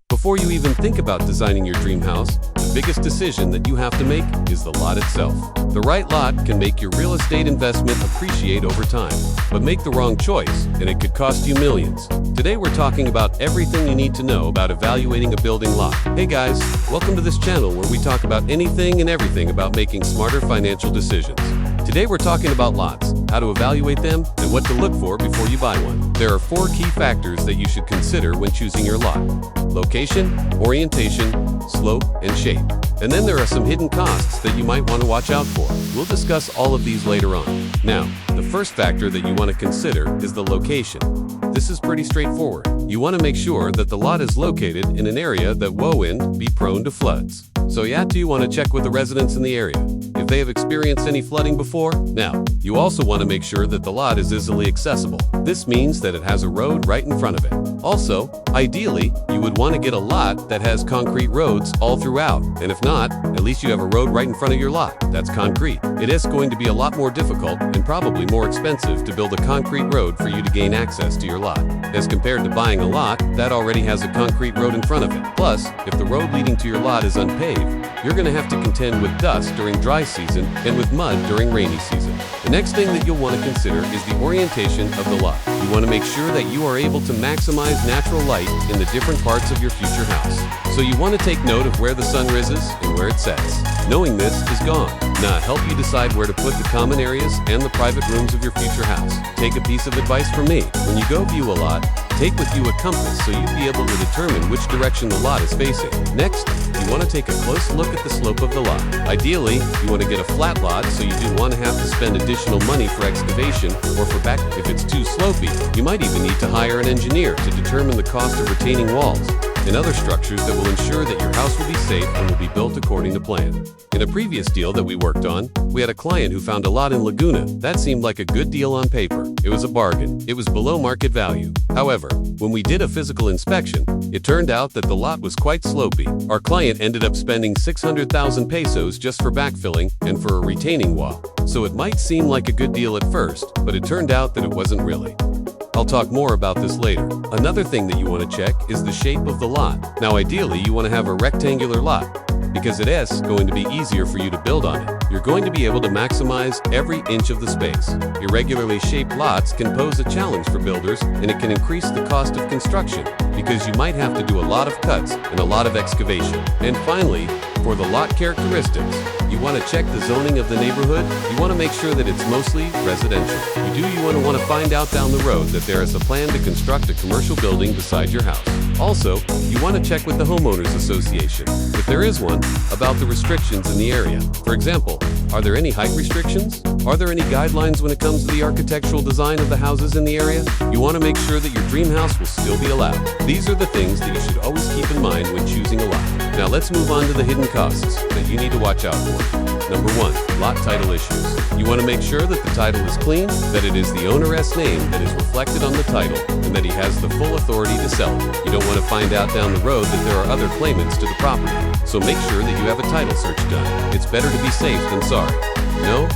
Before you even think about designing your dream house, the biggest decision that you have to make is the lot itself. The right lot can make your real estate investment appreciate over time, but make the wrong choice and it could cost you millions. Today we're talking about everything you need to know about evaluating a building lot. Hey guys, welcome to this channel where we talk about anything and everything about making smarter financial decisions. Today we're talking about lots, how to evaluate them, and what to look for before you buy one. There are 4 key factors that you should consider when choosing your lot: location, orientation, slope, and shape. And then there are some hidden costs that you might want to watch out for. We'll discuss all of these later on. Now, the first factor that you want to consider is the location. This is pretty straightforward. You want to make sure that the lot is located in an area that won't be prone to floods. So you want to check with the residents in the area if they have experienced any flooding before. Now, you also want to make sure that the lot is easily accessible. This means that it has a road right in front of it. Also, ideally, you would want to get a lot that has concrete roads all throughout. And if not, at least you have a road right in front of your lot that's concrete. It is going to be a lot more difficult and probably more expensive to build a concrete road for you to gain access to your lot, as compared to buying a lot that already has a concrete road in front of it. Plus, if the road leading to your lot is unpaved, you're going to have to contend with dust during dry season and with mud during rainy season. The next thing that you'll want to consider is the orientation of the lot. You want to make sure that you are able to maximize natural light in the different parts of your future house. So you want to take note of where the sun rises and where it sets. Knowing this is gone. Now, help you decide where to put the common areas and the private rooms of your future house. Take a piece of advice from me. When you go view a lot, take with you a compass so you'd be able to determine which direction the lot is facing. Next, you want to take a close look at the slope of the lot. Ideally, you want to get a flat lot so you do want to have to spend additional money for excavation or for back. If it's too slopey, you might even need to hire an engineer to determine the cost of retaining walls and other structures that will ensure that your house will be safe and will be built according to plan. In a previous deal that we worked on, we had a client who found a lot in Laguna. That seemed like a good deal on paper. It was a bargain. It was below market value. However, when we did a physical inspection, it turned out that the lot was quite slopey. Our client ended up spending 600,000 pesos just for backfilling and for a retaining wall. So it might seem like a good deal at first, but it turned out that it wasn't really. I'll talk more about this later. Another thing that you want to check is the shape of the lot. Now, ideally, you want to have a rectangular lot because it is going to be easier for you to build on it. You're going to be able to maximize every inch of the space. Irregularly shaped lots can pose a challenge for builders, and it can increase the cost of construction because you might have to do a lot of cuts and a lot of excavation. And finally, for the lot characteristics, you want to check the zoning of the neighborhood. You want to make sure that it's mostly residential. You want to find out down the road that there is a plan to construct a commercial building beside your house. Also, you want to check with the homeowners association, if there is one, about the restrictions in the area. For example, are there any height restrictions? Are there any guidelines when it comes to the architectural design of the houses in the area? You want to make sure that your dream house will still be allowed. These are the things that you should always keep in mind when choosing a lot. Now let's move on to the hidden costs that you need to watch out for. Number 1, lot title issues. You want to make sure that the title is clean, that it is the owner's name that is reflected on the title, and that he has the full authority to sell it. You don't want to find out down the road that there are other claimants to the property, so make sure that you have a title search done. It's better to be safe than sorry. No?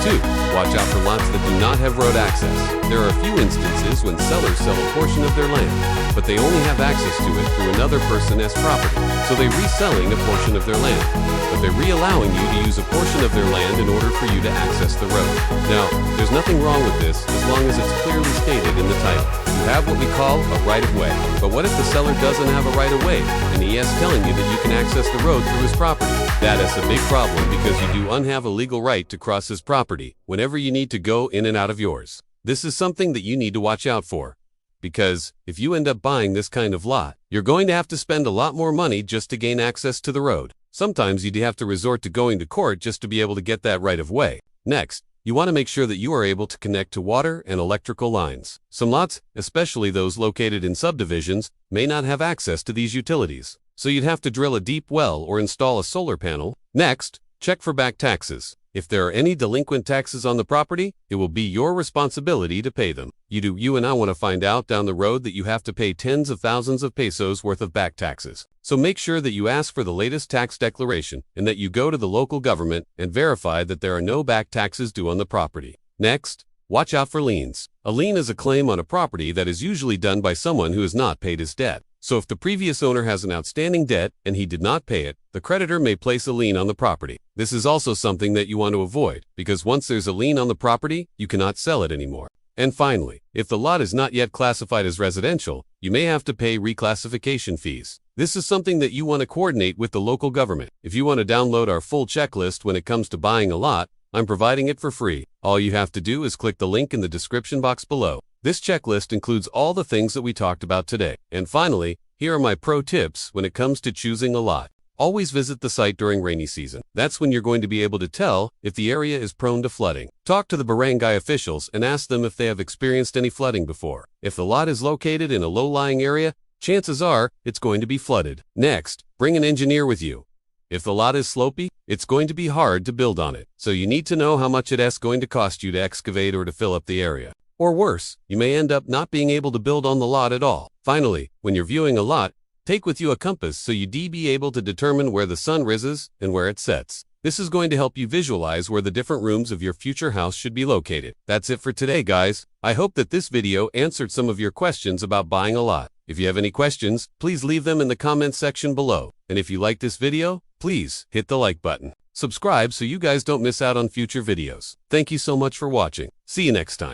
2. Watch out for lots that do not have road access. There are a few instances when sellers sell a portion of their land, but they only have access to it through another person's property, so they're reselling a portion of their land, but they're re-allowing you to use a portion of their land in order for you to access the road. Now, there's nothing wrong with this as long as it's clearly stated in the title. You have what we call a right-of-way, but what if the seller doesn't have a right-of-way and he is telling you that you can access the road through his property? That is a big problem because you do not have a legal right to cross his property whenever you need to go in and out of yours. This is something that you need to watch out for, because if you end up buying this kind of lot, you're going to have to spend a lot more money just to gain access to the road. Sometimes you'd have to resort to going to court just to be able to get that right of way. Next, you want to make sure that you are able to connect to water and electrical lines. Some lots, especially those located in subdivisions, may not have access to these utilities, so you'd have to drill a deep well or install a solar panel. Next, check for back taxes. If there are any delinquent taxes on the property, it will be your responsibility to pay them. You and I want to find out down the road that you have to pay tens of thousands of pesos worth of back taxes. So make sure that you ask for the latest tax declaration and that you go to the local government and verify that there are no back taxes due on the property. Next, watch out for liens. A lien is a claim on a property that is usually done by someone who has not paid his debt. So if the previous owner has an outstanding debt and he did not pay it, the creditor may place a lien on the property. This is also something that you want to avoid, because once there's a lien on the property, you cannot sell it anymore. And finally, if the lot is not yet classified as residential, you may have to pay reclassification fees. This is something that you want to coordinate with the local government. If you want to download our full checklist when it comes to buying a lot, I'm providing it for free. All you have to do is click the link in the description box below. This checklist includes all the things that we talked about today. And finally, here are my pro tips when it comes to choosing a lot. Always visit the site during rainy season. That's when you're going to be able to tell if the area is prone to flooding. Talk to the barangay officials and ask them if they have experienced any flooding before. If the lot is located in a low-lying area, chances are it's going to be flooded. Next, bring an engineer with you. If the lot is slopey, it's going to be hard to build on it. So you need to know how much it's going to cost you to excavate or to fill up the area. Or worse, you may end up not being able to build on the lot at all. Finally, when you're viewing a lot, take with you a compass so you'd be able to determine where the sun rises and where it sets. This is going to help you visualize where the different rooms of your future house should be located. That's it for today, guys. I hope that this video answered some of your questions about buying a lot. If you have any questions, please leave them in the comments section below. And if you like this video, please hit the like button. Subscribe so you guys don't miss out on future videos. Thank you so much for watching. See you next time.